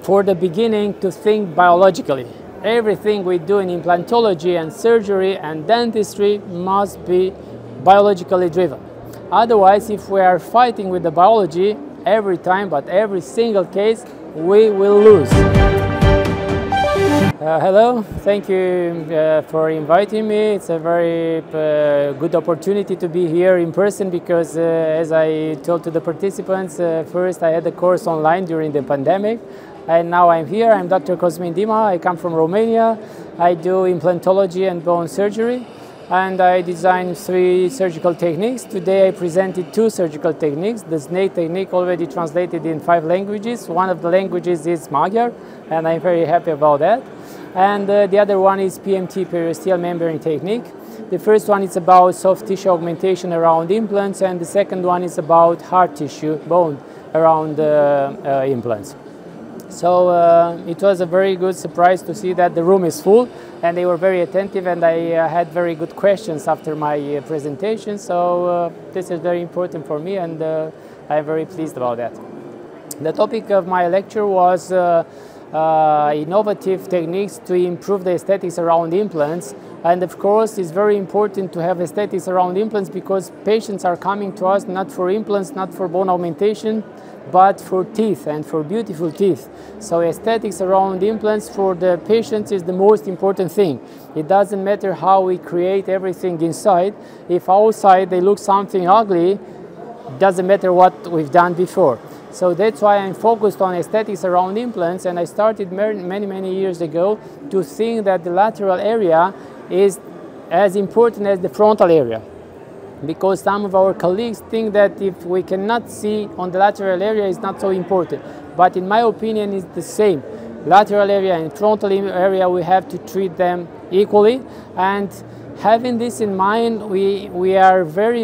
for the beginning to think biologically. Everything we do in implantology and surgery and dentistry must be biologically driven. Otherwise, if we are fighting with the biology every time, but every single case, we will lose. Hello, thank you for inviting me. It's a very good opportunity to be here in person because as I told to the participants, first I had a course online during the pandemic and now I'm here. I'm Dr. Cosmin Dima. I come from Romania. I do implantology and bone surgery and I design 3 surgical techniques. Today I presented 2 surgical techniques. The snake technique already translated in 5 languages. One of the languages is Magyar and I'm very happy about that. And the other one is PMT, periosteal membrane technique. The first one is about soft tissue augmentation around implants, and the second one is about hard tissue, bone, around implants. So it was a very good surprise to see that the room is full, and they were very attentive, and I had very good questions after my presentation. So this is very important for me, and I'm very pleased about that. The topic of my lecture was innovative techniques to improve the aesthetics around implants, and of course it's very important to have aesthetics around implants because patients are coming to us not for implants, not for bone augmentation, but for teeth and for beautiful teeth. So aesthetics around implants for the patients is the most important thing. It doesn't matter how we create everything inside. If outside they look something ugly, it doesn't matter what we've done before. So that's why I'm focused on aesthetics around implants, and I started many years ago to think that the lateral area is as important as the frontal area. Because some of our colleagues think that if we cannot see on the lateral area, it's not so important. But in my opinion, it's the same. Lateral area and frontal area, we have to treat them equally. And having this in mind, we are very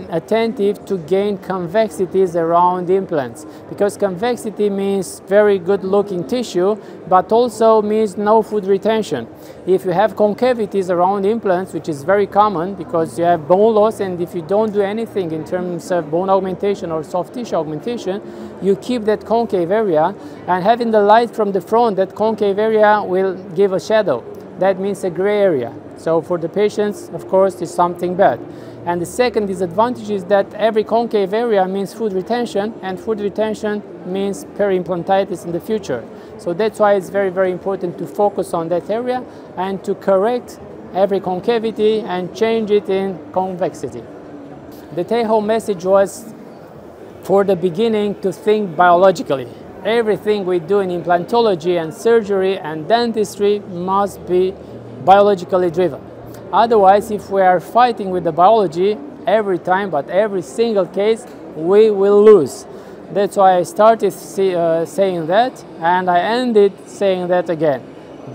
attentive to gain convexities around implants, because convexity means very good looking tissue, but also means no food retention. If you have concavities around implants, which is very common because you have bone loss, and if you don't do anything in terms of bone augmentation or soft tissue augmentation, you keep that concave area, and having the light from the front, that concave area will give a shadow. That means a gray area. So for the patients, of course, it's something bad. And the second disadvantage is that every concave area means food retention, and food retention means peri-implantitis in the future. So that's why it's very important to focus on that area and to correct every concavity and change it in convexity. The take-home message was, for the beginning, to think biologically. Everything we do in implantology and surgery and dentistry must be biologically driven. Otherwise, if we are fighting with the biology every time, but every single case, we will lose. That's why I started saying that, and I ended saying that again.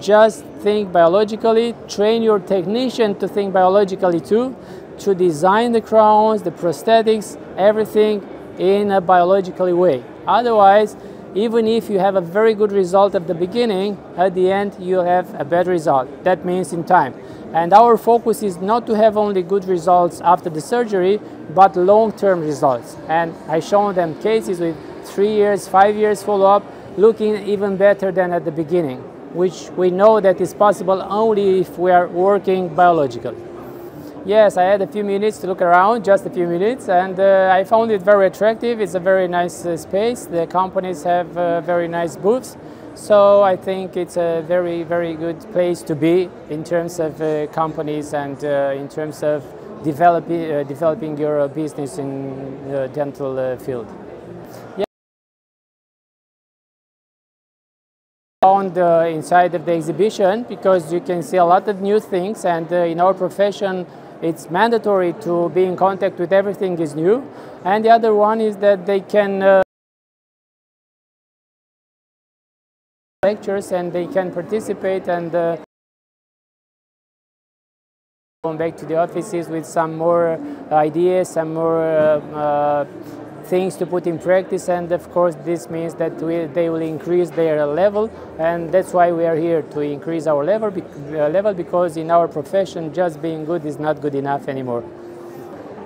Just think biologically, train your technician to think biologically too, to design the crowns, the prosthetics, everything in a biologically way. Otherwise, even if you have a very good result at the beginning, at the end you have a bad result. That means in time. And our focus is not to have only good results after the surgery, but long-term results. And I shown them cases with 3 years, 5 years follow-up, looking even better than at the beginning, which we know that is possible only if we are working biologically. Yes, I had a few minutes to look around, just a few minutes, and I found it very attractive. It's a very nice space. The companies have very nice booths, so I think it's a very good place to be in terms of companies and in terms of developing your business in the dental field. Yeah. Found inside of the exhibition because you can see a lot of new things, and in our profession it's mandatory to be in contact with everything is new. And the other one is that they can lectures and they can participate and come back to the offices with some more ideas, some more things to put in practice, and of course this means that they will increase their level, and that's why we are here, to increase our level because in our profession just being good is not good enough anymore.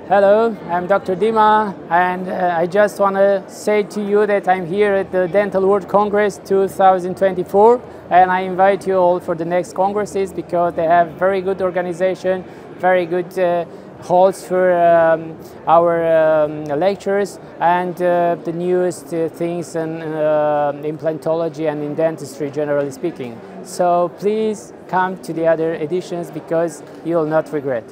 Hello, I'm Dr. Dima, and I just want to say to you that I'm here at the Dental World Congress 2024, and I invite you all for the next congresses because they have very good organization, very good halls for our lectures, and the newest things in implantology and in dentistry, generally speaking. So please come to the other editions because you'll not regret.